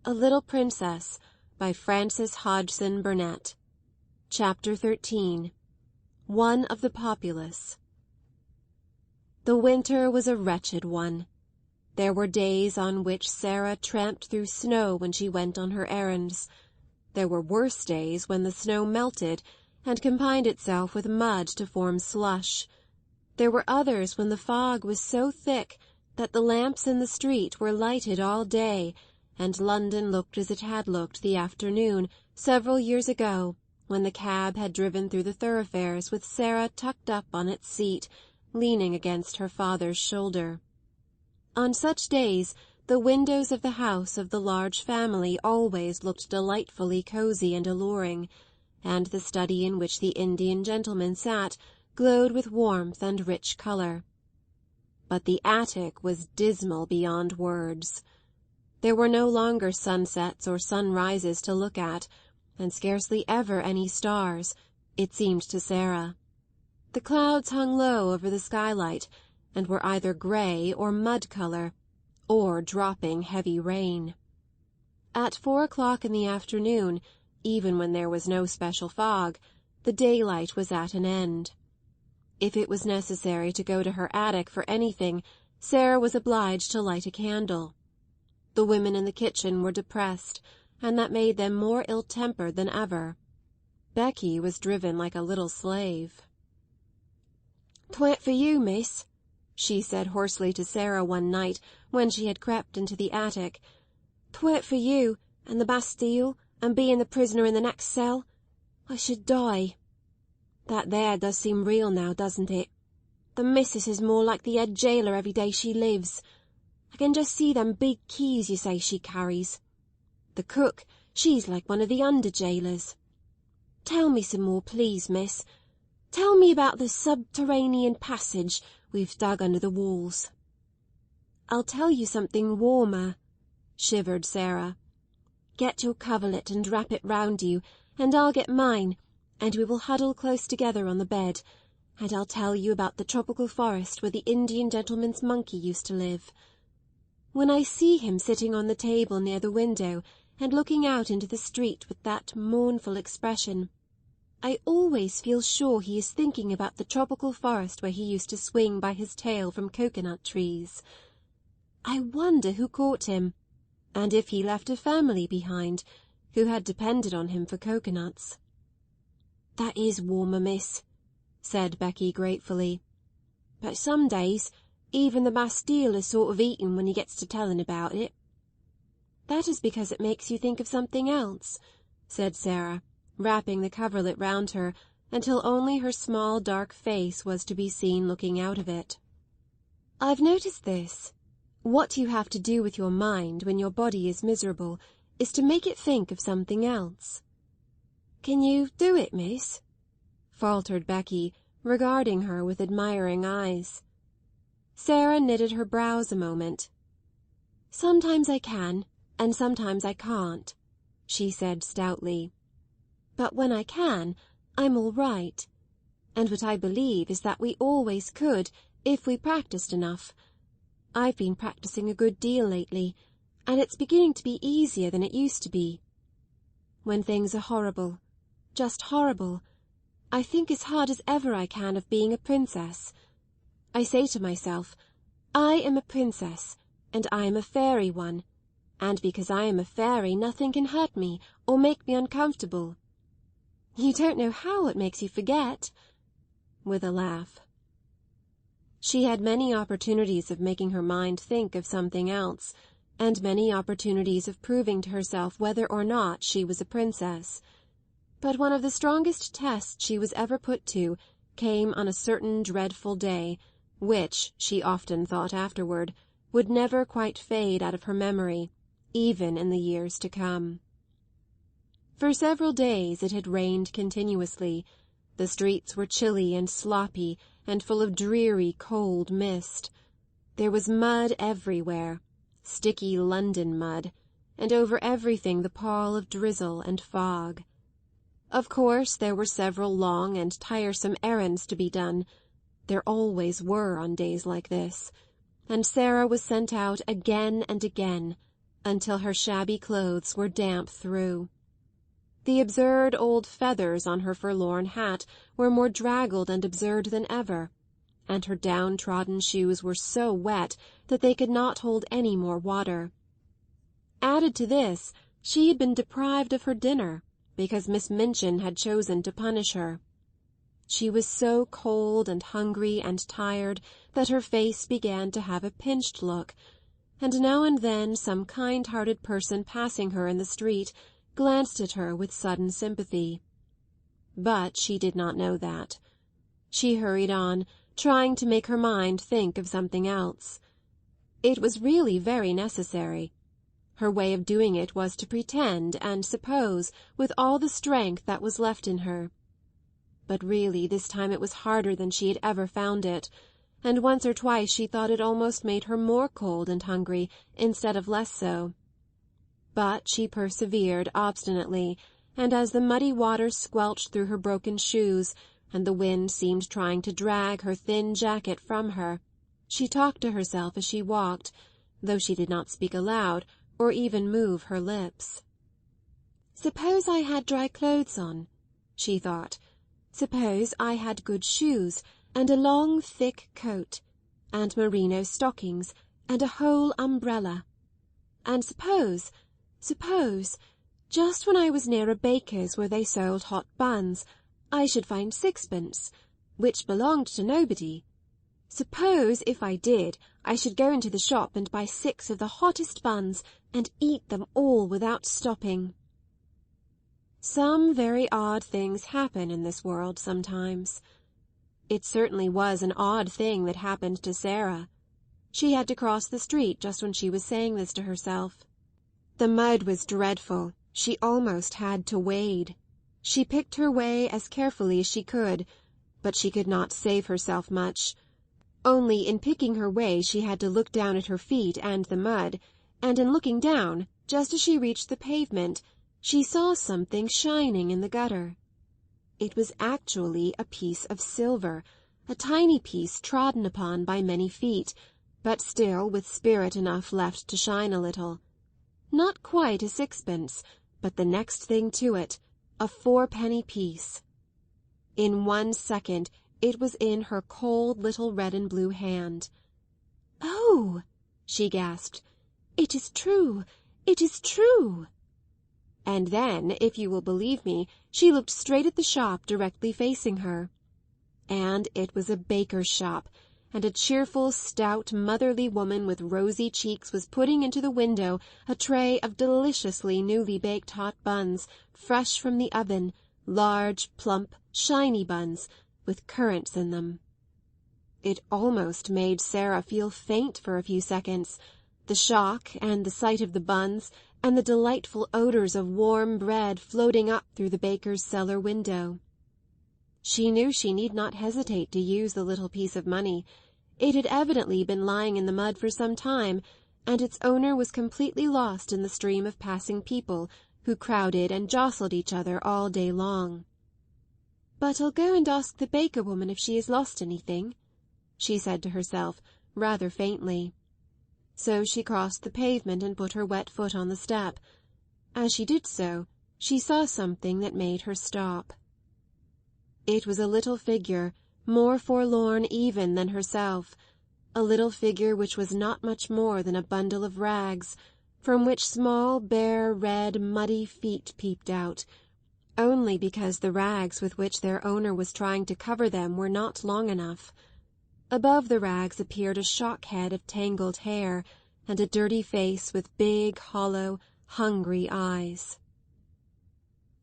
A Little Princess by Frances Hodgson Burnett. Chapter 13. One of the Populace. The winter was a wretched one. There were days on which Sarah tramped through snow when she went on her errands. There were worse days when the snow melted and combined itself with mud to form slush. There were others when the fog was so thick that the lamps in the street were lighted all day, and London looked as it had looked the afternoon several years ago when the cab had driven through the thoroughfares with Sarah tucked up on its seat, leaning against her father's shoulder. On such days the windows of the house of the large family always looked delightfully cosy and alluring, and the study in which the Indian gentleman sat glowed with warmth and rich colour. But the attic was dismal beyond words. There were no longer sunsets or sunrises to look at, and scarcely ever any stars, it seemed to Sarah. The clouds hung low over the skylight, and were either grey or mud-colour, or dropping heavy rain. At 4 o'clock in the afternoon, even when there was no special fog, the daylight was at an end. If it was necessary to go to her attic for anything, Sarah was obliged to light a candle. The women in the kitchen were depressed, and that made them more ill-tempered than ever. Becky was driven like a little slave. "'Twa'n't for you, miss," she said hoarsely to Sarah one night when she had crept into the attic. "'Twa'n't for you, and the Bastille, and being the prisoner in the next cell. I should die. That there does seem real now, doesn't it? The missus is more like the head jailer every day she lives. I can just see them big keys you say she carries. The cook, she's like one of the under-jailers. Tell me some more, please, miss. Tell me about the subterranean passage we've dug under the walls." "I'll tell you something warmer," shivered Sarah. "Get your coverlet and wrap it round you, and I'll get mine, and we will huddle close together on the bed, and I'll tell you about the tropical forest where the Indian gentleman's monkey used to live. When I see him sitting on the table near the window and looking out into the street with that mournful expression, I always feel sure he is thinking about the tropical forest where he used to swing by his tail from coconut trees. I wonder who caught him, and if he left a family behind who had depended on him for coconuts." "That is warmer, miss," said Becky gratefully. "But some days even the Bastille is sort of eaten when he gets to telling about it." "That is because it makes you think of something else," said Sarah, wrapping the coverlet round her until only her small dark face was to be seen looking out of it. "I've noticed this. What you have to do with your mind when your body is miserable is to make it think of something else." "Can you do it, miss?" faltered Becky, regarding her with admiring eyes. Sarah knitted her brows a moment. "Sometimes I can, and sometimes I can't," she said stoutly. "But when I can, I'm all right. And what I believe is that we always could, if we practiced enough. I've been practicing a good deal lately, and it's beginning to be easier than it used to be. When things are horrible, just horrible, I think as hard as ever I can of being a princess. I say to myself, I am a princess, and I am a fairy one, and because I am a fairy nothing can hurt me or make me uncomfortable. You don't know how it makes you forget," with a laugh. She had many opportunities of making her mind think of something else, and many opportunities of proving to herself whether or not she was a princess. But one of the strongest tests she was ever put to came on a certain dreadful day, which, she often thought afterward, would never quite fade out of her memory, even in the years to come. For several days it had rained continuously. The streets were chilly and sloppy and full of dreary, cold mist. There was mud everywhere, sticky London mud, and over everything the pall of drizzle and fog. Of course there were several long and tiresome errands to be done. There always were on days like this, and Sarah was sent out again and again, until her shabby clothes were damp through. The absurd old feathers on her forlorn hat were more draggled and absurd than ever, and her downtrodden shoes were so wet that they could not hold any more water. Added to this, she had been deprived of her dinner, because Miss Minchin had chosen to punish her. She was so cold and hungry and tired that her face began to have a pinched look, and now and then some kind-hearted person passing her in the street glanced at her with sudden sympathy. But she did not know that. She hurried on, trying to make her mind think of something else. It was really very necessary. Her way of doing it was to pretend and suppose with all the strength that was left in her. But really this time it was harder than she had ever found it, and once or twice she thought it almost made her more cold and hungry instead of less so. But she persevered obstinately, and as the muddy water squelched through her broken shoes, and the wind seemed trying to drag her thin jacket from her, she talked to herself as she walked, though she did not speak aloud, or even move her lips. "Suppose I had dry clothes on," she thought. "Suppose I had good shoes, and a long thick coat, and merino stockings, and a whole umbrella. And suppose, just when I was near a baker's where they sold hot buns, I should find sixpence, which belonged to nobody. Suppose, if I did, I should go into the shop and buy 6 of the hottest buns, and eat them all without stopping." Some very odd things happen in this world sometimes. It certainly was an odd thing that happened to Sarah. She had to cross the street just when she was saying this to herself. The mud was dreadful. She almost had to wade. She picked her way as carefully as she could, but she could not save herself much. Only in picking her way she had to look down at her feet and the mud, and in looking down, just as she reached the pavement, she saw something shining in the gutter. It was actually a piece of silver, a tiny piece trodden upon by many feet, but still with spirit enough left to shine a little. Not quite a sixpence, but the next thing to it, a 4-penny piece. In 1 second it was in her cold little red and blue hand. "Oh!" she gasped. "It is true! It is true!" And then, if you will believe me, she looked straight at the shop directly facing her. And it was a baker's shop, and a cheerful, stout, motherly woman with rosy cheeks was putting into the window a tray of deliciously newly baked hot buns, fresh from the oven, large, plump, shiny buns, with currants in them. It almost made Sarah feel faint for a few seconds, the shock and the sight of the buns, and the delightful odours of warm bread floating up through the baker's cellar window. She knew she need not hesitate to use the little piece of money. It had evidently been lying in the mud for some time, and its owner was completely lost in the stream of passing people who crowded and jostled each other all day long. "But I'll go and ask the baker woman if she has lost anything," she said to herself, rather faintly. So she crossed the pavement and put her wet foot on the step. As she did so, she saw something that made her stop. It was a little figure, more forlorn even than herself, a little figure which was not much more than a bundle of rags, from which small, bare, red, muddy feet peeped out, only because the rags with which their owner was trying to cover them were not long enough. Above the rags appeared a shock-head of tangled hair, and a dirty face with big, hollow, hungry eyes.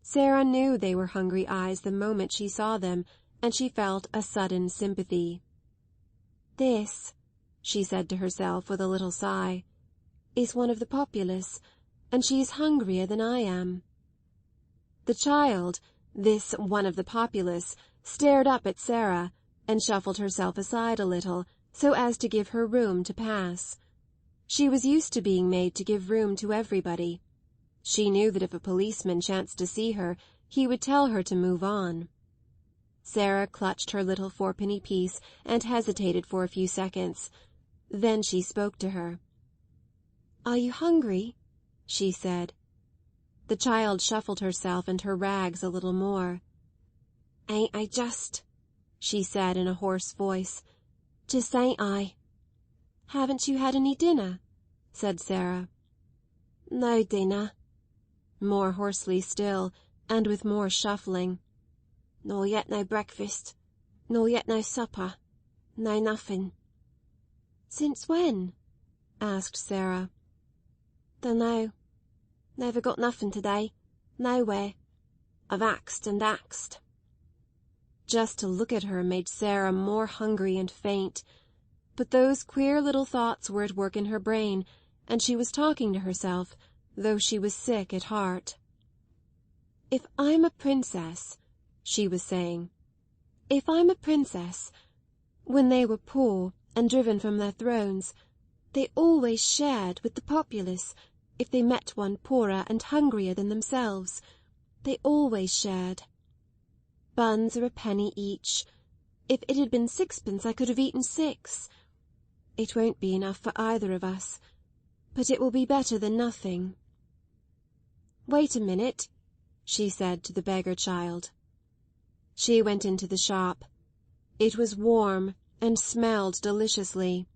Sarah knew they were hungry eyes the moment she saw them, and she felt a sudden sympathy. "This," she said to herself with a little sigh, "is one of the populace, and she is hungrier than I am." The child, this one of the populace, stared up at Sarah, and shuffled herself aside a little, so as to give her room to pass. She was used to being made to give room to everybody. She knew that if a policeman chanced to see her, he would tell her to move on. Sarah clutched her little 4-penny piece and hesitated for a few seconds. Then she spoke to her. "Are you hungry?" she said. The child shuffled herself and her rags a little more. "Ain't I just?" she said in a hoarse voice. "Just ain't I?" "Haven't you had any dinner?" said Sarah. "No dinner," more hoarsely still, and with more shuffling. "Nor yet no breakfast, nor yet no supper, no nothing." "Since when?" asked Sarah. "Dunno. Never got nothing today, nowhere. I've axed and axed." Just to look at her made Sarah more hungry and faint. But those queer little thoughts were at work in her brain, and she was talking to herself, though she was sick at heart. "If I'm a princess," she was saying, "if I'm a princess, when they were poor and driven from their thrones, they always shared with the populace if they met one poorer and hungrier than themselves. They always shared. Buns are a penny each. If it had been sixpence I could have eaten 6. It won't be enough for either of us, but it will be better than nothing." "Wait a minute," she said to the beggar child. She went into the shop. It was warm and smelled deliciously.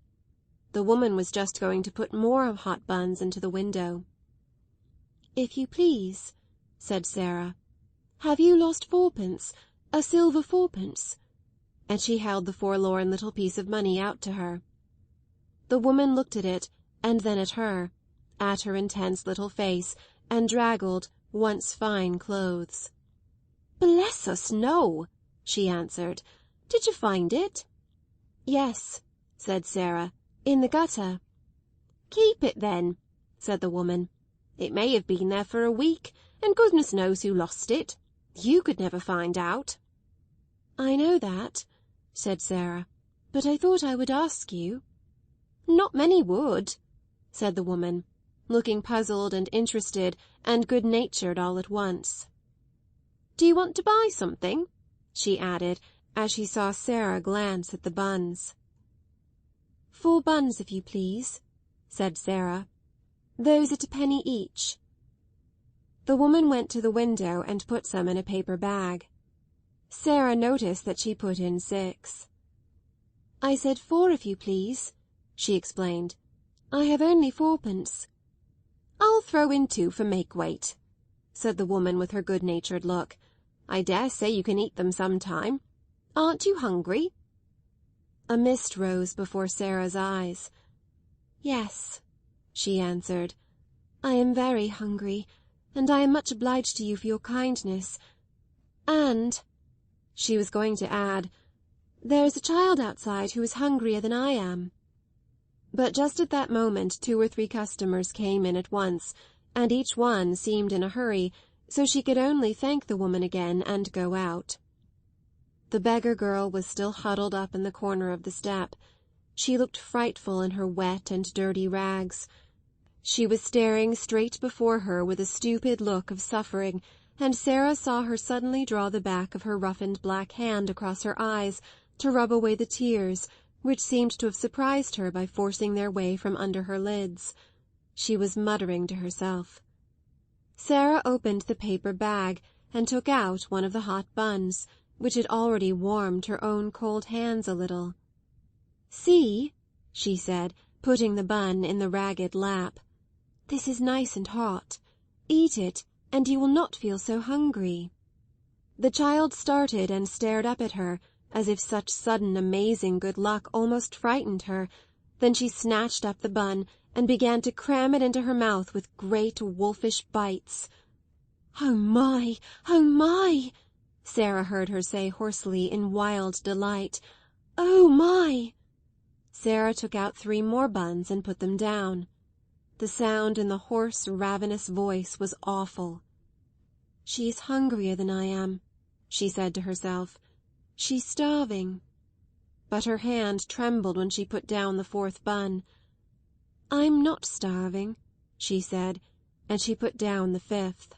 The woman was just going to put more hot buns into the window. "If you please," said Sarah, "have you lost 4pence, a silver 4pence?" And she held the forlorn little piece of money out to her. The woman looked at it, and then at her intense little face, and draggled, once fine clothes. "Bless us, no," she answered. "Did you find it?" "Yes," said Sarah, "in the gutter." "Keep it, then," said the woman. "It may have been there for a week, and goodness knows who lost it. You could never find out." "I know that," said Sarah, "but I thought I would ask you." "Not many would," said the woman, looking puzzled and interested and good-natured all at once. "Do you want to buy something?" she added, as she saw Sarah glance at the buns. "4 buns, if you please," said Sarah. "Those at a penny each." The woman went to the window and put some in a paper bag. Sarah noticed that she put in 6. "I said 4, if you please," she explained. "I have only 4pence." "I'll throw in 2 for make-weight," said the woman with her good-natured look. "I dare say you can eat them some time. Aren't you hungry?" A mist rose before Sarah's eyes. "Yes," she answered, "I am very hungry, and I am much obliged to you for your kindness. And," she was going to add, "there is a child outside who is hungrier than I am." But just at that moment 2 or 3 customers came in at once, and each one seemed in a hurry, so she could only thank the woman again and go out. The beggar girl was still huddled up in the corner of the step. She looked frightful in her wet and dirty rags. She was staring straight before her with a stupid look of suffering, and Sarah saw her suddenly draw the back of her roughened black hand across her eyes to rub away the tears, which seemed to have surprised her by forcing their way from under her lids. She was muttering to herself. Sarah opened the paper bag and took out one of the hot buns, which had already warmed her own cold hands a little. "See," she said, putting the bun in the ragged lap. "This is nice and hot. Eat it, and you will not feel so hungry." The child started and stared up at her, as if such sudden amazing good luck almost frightened her. Then she snatched up the bun and began to cram it into her mouth with great wolfish bites. "Oh my! Oh my!" Sarah heard her say hoarsely in wild delight. "Oh my!" Sarah took out 3 more buns and put them down. The sound in the hoarse, ravenous voice was awful. "She is hungrier than I am," she said to herself. "She's starving." But her hand trembled when she put down the 4th bun. "I'm not starving," she said, and she put down the 5th.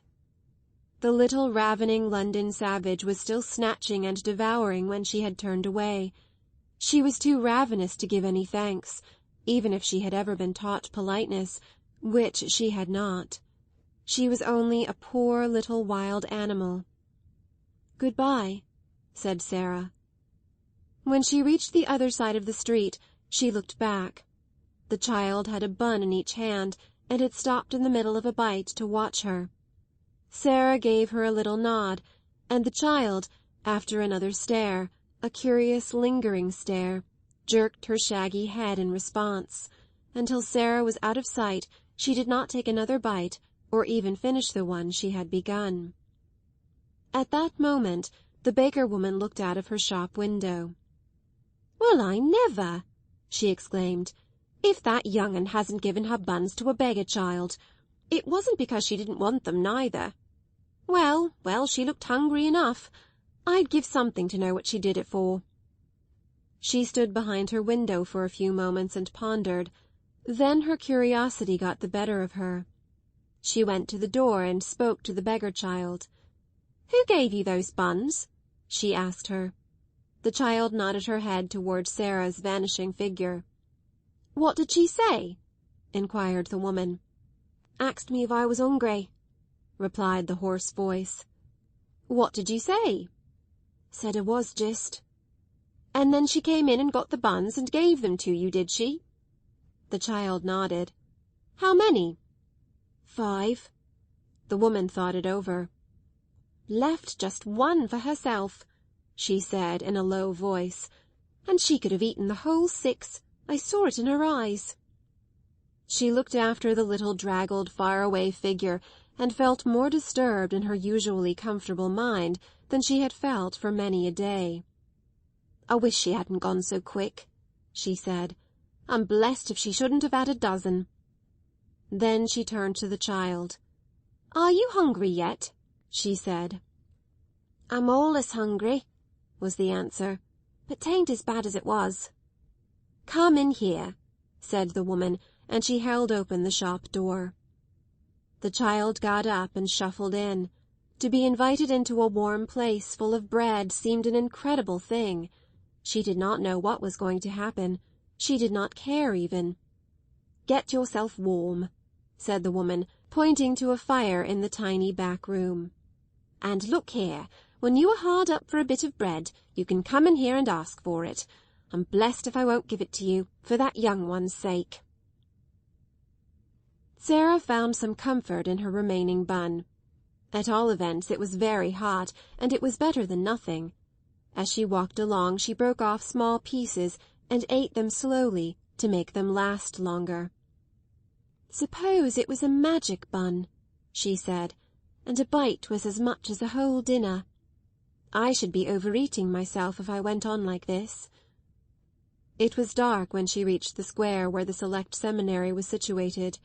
The little ravening London savage was still snatching and devouring when she had turned away. She was too ravenous to give any thanks, even if she had ever been taught politeness, which she had not. She was only a poor little wild animal. "Good-bye," said Sarah. When she reached the other side of the street, she looked back. The child had a bun in each hand, and had stopped in the middle of a bite to watch her. Sarah gave her a little nod, and the child, after another stare, a curious lingering stare, jerked her shaggy head in response. Until Sarah was out of sight, she did not take another bite, or even finish the one she had begun. At that moment the baker-woman looked out of her shop window. "Well, I never!" she exclaimed. "If that young un hasn't given her buns to a beggar-child! It wasn't because she didn't want them, neither. Well, well, she looked hungry enough. I'd give something to know what she did it for." She stood behind her window for a few moments and pondered. Then her curiosity got the better of her. She went to the door and spoke to the beggar-child. "Who gave you those buns?" she asked her. The child nodded her head towards Sarah's vanishing figure. "What did she say?" inquired the woman. "Asked me if I was hungry," replied the hoarse voice. "What did you say?" "Said I was just." "And then she came in and got the buns and gave them to you, did she?" The child nodded. "How many?" "5." The woman thought it over. "Left just one for herself," she said in a low voice. "And she could have eaten the whole 6. I saw it in her eyes." She looked after the little draggled, far-away figure and felt more disturbed in her usually comfortable mind than she had felt for many a day. "I wish she hadn't gone so quick," she said. "I'm blessed if she shouldn't have had a dozen." Then she turned to the child. "Are you hungry yet?" she said. "I'm allus hungry," was the answer, "but 'tain't as bad as it was." "Come in here," said the woman, and she held open the shop door. The child got up and shuffled in. To be invited into a warm place full of bread seemed an incredible thing. She did not know what was going to happen. She did not care even. "Get yourself warm," said the woman, pointing to a fire in the tiny back room. "And look here, when you are hard up for a bit of bread, you can come in here and ask for it. I'm blessed if I won't give it to you, for that young one's sake." Sarah found some comfort in her remaining bun. At all events it was very hot, and it was better than nothing. As she walked along she broke off small pieces and ate them slowly to make them last longer. "Suppose it was a magic bun," she said, "and a bite was as much as a whole dinner. I should be overeating myself if I went on like this." It was dark when she reached the square where the Select Seminary was situated.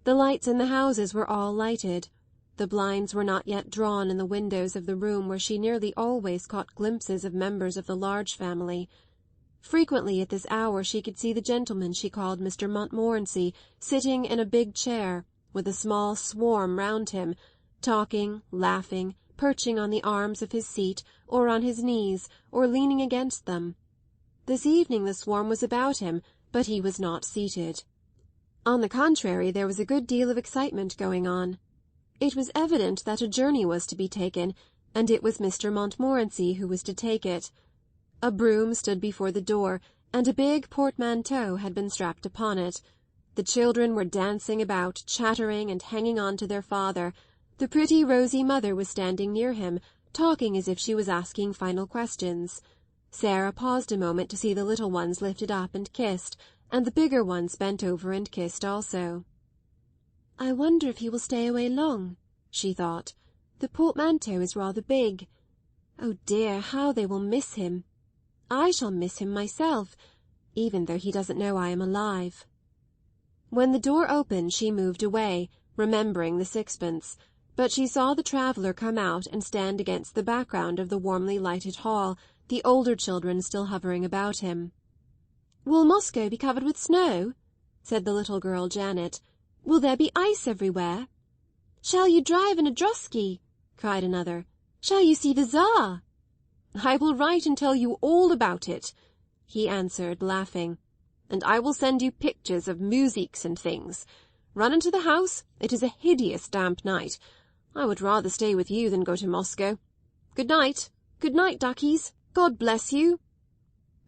The lights in the houses were all lighted. The blinds were not yet drawn in the windows of the room where she nearly always caught glimpses of members of the Large family. Frequently at this hour she could see the gentleman she called Mr. Montmorency sitting in a big chair, with a small swarm round him, talking, laughing, perching on the arms of his seat, or on his knees, or leaning against them. This evening the swarm was about him, but he was not seated. On the contrary, there was a good deal of excitement going on. It was evident that a journey was to be taken, and it was Mr. Montmorency who was to take it. A brougham stood before the door, and a big portmanteau had been strapped upon it. The children were dancing about, chattering and hanging on to their father. The pretty rosy mother was standing near him, talking as if she was asking final questions. Sarah paused a moment to see the little ones lifted up and kissed, and the bigger ones bent over and kissed also. "I wonder if he will stay away long," she thought. "The portmanteau is rather big. Oh dear, how they will miss him! I shall miss him myself, even though he doesn't know I am alive." When the door opened she moved away, remembering the sixpence, but she saw the traveller come out and stand against the background of the warmly lighted hall, the older children still hovering about him. "Will Moscow be covered with snow?" said the little girl Janet. "Will there be ice everywhere?" "Shall you drive in a drosky?" cried another. "Shall you see the Tsar?" "I will write and tell you all about it," he answered, laughing. "And I will send you pictures of muziks and things. Run into the house. It is a hideous damp night. I would rather stay with you than go to Moscow. Good night. Good night, duckies. God bless you."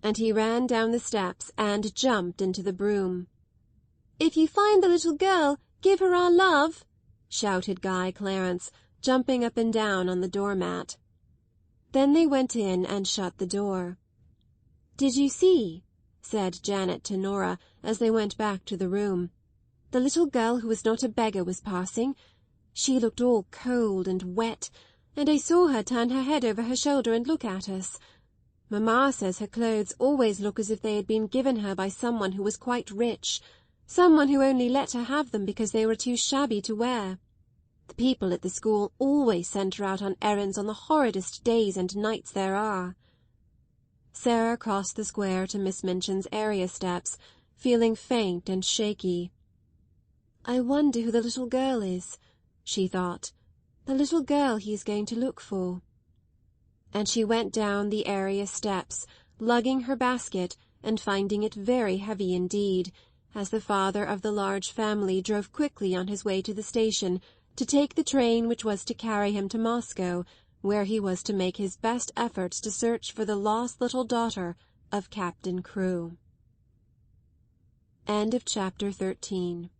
And he ran down the steps and jumped into the brougham. "If you find the little girl, give her our love," shouted Guy Clarence, jumping up and down on the doormat. Then they went in and shut the door. "Did you see?" said Janet to Norah, as they went back to the room. "The little girl who was not a beggar was passing. She looked all cold and wet, and I saw her turn her head over her shoulder and look at us. Mamma says her clothes always look as if they had been given her by someone who was quite rich, someone who only let her have them because they were too shabby to wear. The people at the school always send her out on errands on the horridest days and nights there are." Sarah crossed the square to Miss Minchin's area steps, feeling faint and shaky. "I wonder who the little girl is," she thought. "The little girl he is going to look for." And she went down the area steps, lugging her basket and finding it very heavy indeed, as the father of the large family drove quickly on his way to the station to take the train which was to carry him to Moscow, where he was to make his best efforts to search for the lost little daughter of Captain Crewe. End of chapter 13.